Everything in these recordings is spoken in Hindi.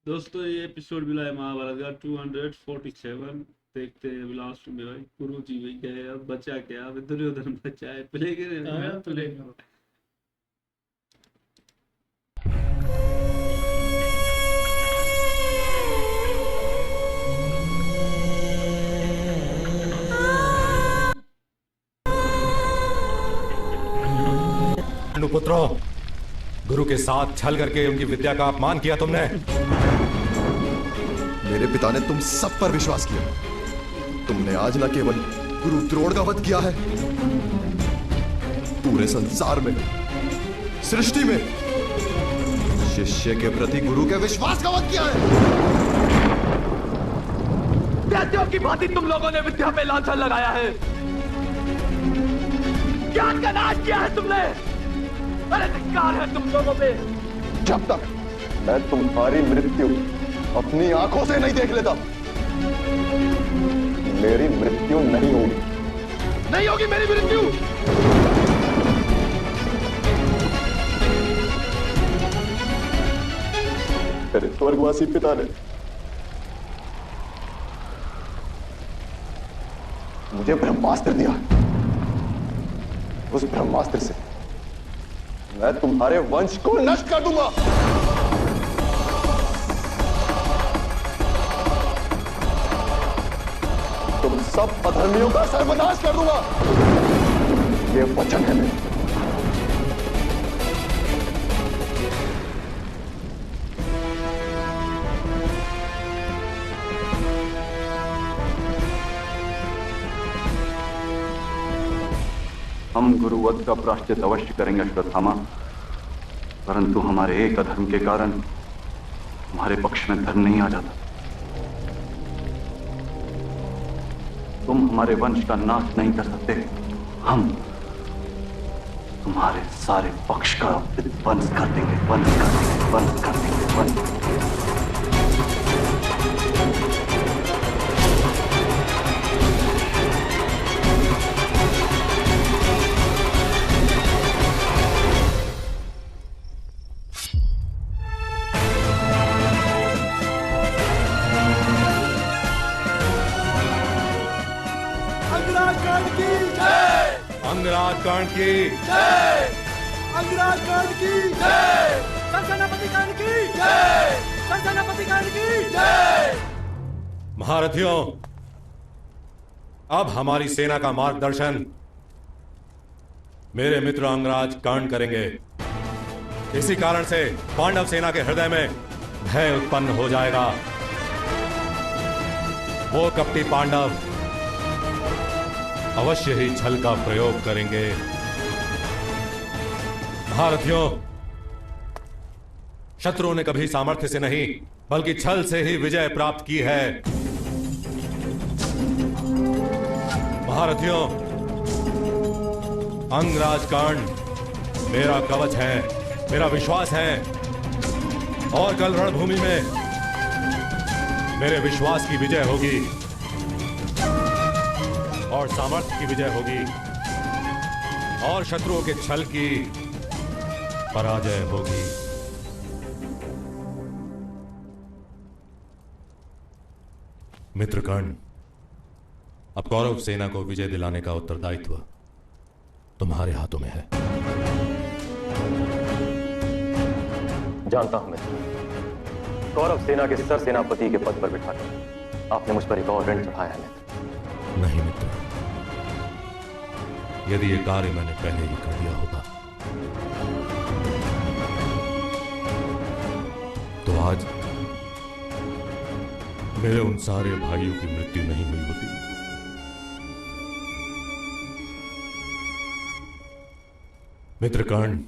दोस्तों ये एपिसोड मिला है महाभारत का 247। देखते हैं अभी लास्ट में भाई गुरु जी भी गए, अब बचा क्या? अब दुर्योधन बचा है, प्ले करें प्ले। पुत्रों, गुरु के साथ छल करके उनकी विद्या का अपमान किया तुमने। मेरे पिता ने तुम सब पर विश्वास किया। तुमने आज न केवल गुरु द्रोण का वध किया है, पूरे संसार में, सृष्टि में शिष्य के प्रति गुरु के विश्वास का वध किया है। दैत्यों की भांति तुम लोगों ने विद्या पे लांछन लगाया है, ज्ञान का नाश किया है तुमने। अरे धिक्कार है तुम लोगों पे। जब तक मैं तुम्हारी मृत्यु अपनी आंखों से नहीं देख लेता, मेरी मृत्यु नहीं होगी। नहीं होगी मेरी मृत्यु। मेरे स्वर्गवासी पिता ने मुझे ब्रह्मास्त्र दिया। उस ब्रह्मास्त्र से मैं तुम्हारे वंश को नष्ट कर दूंगा। तुम सब अधर्मियों का सर्वनाश कर दूंगा। ये वचन है मेरा। हम गुरुवध का प्रायश्चित अवश्य करेंगे अश्वत्थामा, परंतु हमारे एक अधर्म के कारण हमारे पक्ष में धर्म नहीं आ जाता। तुम हमारे वंश का नाश नहीं कर सकते, हम तुम्हारे सारे पक्ष का विध्वंस कर देंगे, ध्वंस कर देंगे, ध्वंस कर देंगे, ध्वंस। अंगराज कर्ण की जय, अंगराज कर्ण की जय, सरसेनापति कर्ण की जय, सरसेनापति कर्ण की जय। महारथियों, अब हमारी सेना का मार्गदर्शन मेरे मित्र अंगराज कर्ण करेंगे। इसी कारण से पांडव सेना के हृदय में भय उत्पन्न हो जाएगा। वो कपटी पांडव अवश्य ही छल का प्रयोग करेंगे। महारथियों, शत्रुओं ने कभी सामर्थ्य से नहीं बल्कि छल से ही विजय प्राप्त की है। महारथियों, अंगराज कर्ण मेरा कवच है, मेरा विश्वास है, और कल रणभूमि में मेरे विश्वास की विजय होगी और सामर्थ्य की विजय होगी और शत्रुओं के छल की पराजय होगी। मित्र कर्ण, अब कौरव सेना को विजय दिलाने का उत्तरदायित्व तुम्हारे हाथों में है। जानता हूं मित्र, कौरव सेना के सर सेनापति के पद पर बिठाकर आपने मुझ पर एक और ऋण चढ़ाया है मित्र। नहीं मित्र, यदि यह कार्य मैंने पहले ही कर दिया होता तो आज मेरे उन सारे भाइयों की मृत्यु नहीं हुई होती। मित्र कर्ण,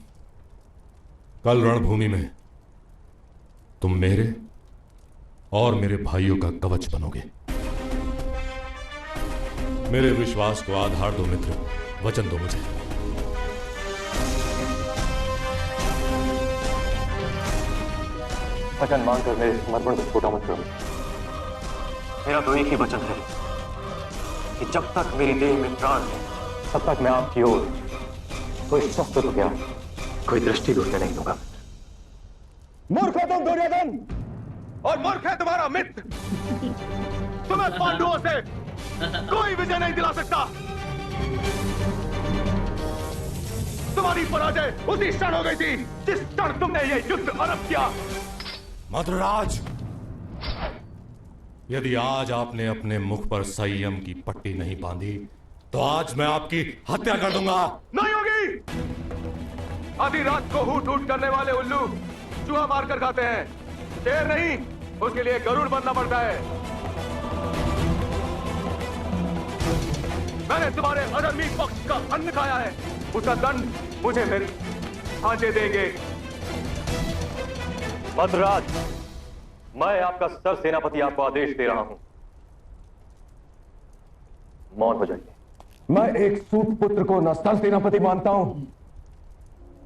कल रणभूमि में तुम मेरे और मेरे भाइयों का कवच बनोगे। मेरे विश्वास को आधार दो मित्र, वचन दो मुझे। वचन मांगकर मेरे समर्पण को छोटा मत करो। मेरा तो एक ही वचन है कि जब तक मेरी देह में प्राण है तब तक मैं आपकी ओर कोई शस्त्र तो क्या, कोई दृष्टि भी उठने नहीं दूंगा। मूर्ख हो तुम दुर्योधन, और मूर्ख है तुम्हारा मित्र। तुम्हें पांडवों से कोई विजय नहीं दिला सकता। तुम्हारी पराजय उसी क्षण हो गई थी जिस क्षण तुमने ये युद्ध आरंभ किया। मद्रराज, यदि आज आपने अपने मुख पर संयम की पट्टी नहीं बांधी तो आज मैं आपकी हत्या कर दूंगा। नहीं होगी। आधी रात को हूट हूट करने वाले उल्लू चूहा मार कर खाते हैं, शेर नहीं, उसके लिए गरुड़ बनना पड़ता है। मैंने तुम्हारे अधर्मी पक्ष का अन्न खाया है, उसका दंड मुझे मेरे आंचे देंगे। मद्राज, मैं आपका सर सेनापति आपको आदेश दे रहा हूं, मौन हो जाइए। मैं एक सूत पुत्र को न सर सेनापति मानता हूं,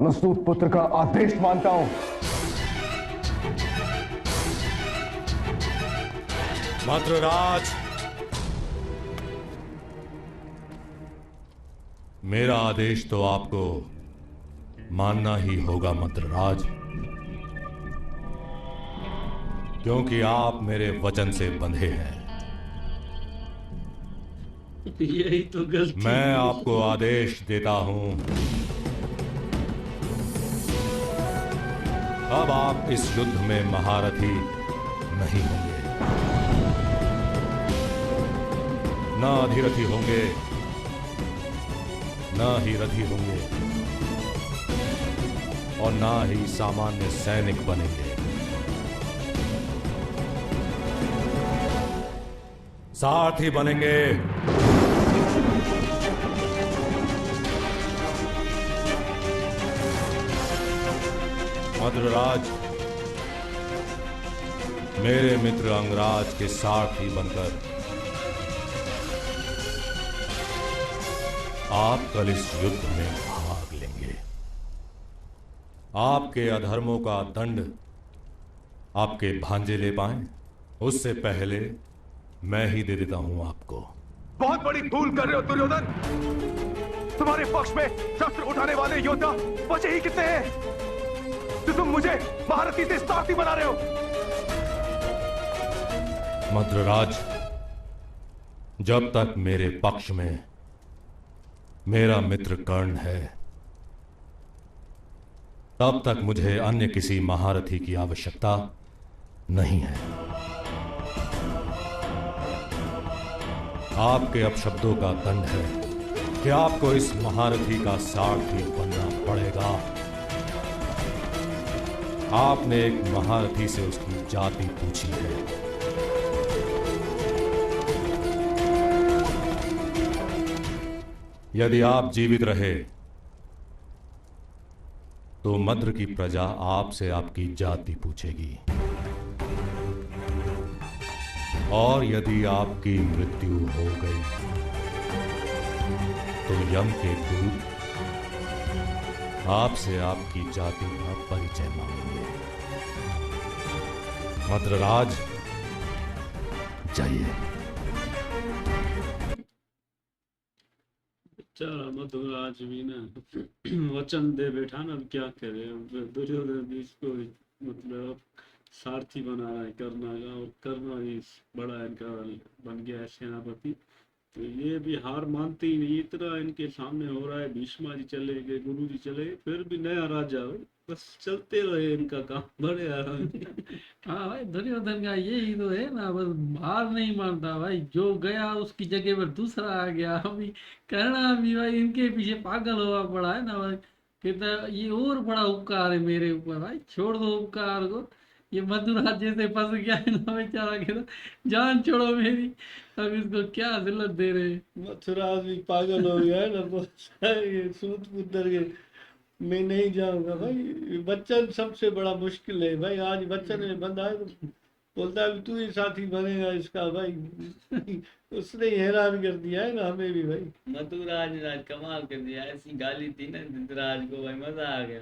न सूत पुत्र का आदेश मानता हूं। मद्रराज, मेरा आदेश तो आपको मानना ही होगा मद्रराज, क्योंकि आप मेरे वचन से बंधे हैं। यही तो गलती मैं है। आपको आदेश देता हूं, अब आप इस युद्ध में महारथी नहीं होंगे, ना अधिरथी होंगे, ना ही रथी होंगे, और ना ही सामान्य सैनिक बनेंगे। सारथी बनेंगे। मद्रराज, मेरे मित्र अंगराज के सारथी बनकर आप कल इस युद्ध में भाग लेंगे। आपके अधर्मों का दंड आपके भांजे ले पाएं, उससे पहले मैं ही दे देता हूं आपको। बहुत बड़ी भूल कर रहे हो दुर्योधन। तुम्हारे पक्ष में शस्त्र उठाने वाले योद्धा बचे ही कितने हैं तो तुम मुझे महारथी से सारथी बना रहे हो। मद्रराज, जब तक मेरे पक्ष में मेरा मित्र कर्ण है तब तक मुझे अन्य किसी महारथी की आवश्यकता नहीं है। आपके अपशब्दों का दंड है कि आपको इस महारथी का सारथी बनना पड़ेगा। आपने एक महारथी से उसकी जाति पूछी है। यदि आप जीवित रहे तो मद्र की प्रजा आपसे आपकी जाति पूछेगी, और यदि आपकी मृत्यु हो गई तो यम के दूत आपसे आपकी जाति का परिचय मांगेंगे। मद्रराज, जाइए। बेचारा मद्रराज भी ना वचन दे बैठा ना, अब क्या करे। अब दुर्योधन भी इसको मतलब सारथी बना रहा है कर्ण का, और कर्ण ही बड़ा इनका बन गया है सेनापति। तो ये भी हार मानते ही नहीं, इतना इनके सामने हो रहा है। भीष्मा जी चले गए, गुरु जी चले गए, फिर भी नया राजा हो, बस चलते रहे इनका काम बड़े आराम। हाँ भाई, दुर्योधन का यही तो है ना, बस हार नहीं मानता भाई। जो गया उसकी जगह पर दूसरा आ गया। अभी करना भी भाई इनके पीछे पागल हुआ पड़ा है ना भाई। कहता ये और बड़ा उपकार है मेरे ऊपर भाई, छोड़ दो उपकार को। ये मधुराज जैसे फंस गया है ना बेचारा, कहता जान छोड़ो मेरी, अब इसको क्या जिल्लत दे रहे हैं। मथुरा भी पागल हो गया है ना, ये सूत पुत्र के मैं नहीं जाऊंगा भाई। वचन सबसे बड़ा मुश्किल है भाई। आज वचन में बंधा है तो बोलता है तू ही साथी बनेगा इसका भाई। उसने ही हैरान कर दिया है ना हमें भी भाई। मथुराज ने आज कमाल कर दिया, ऐसी गाली थी ना धृतराज को भाई, मजा आ गया।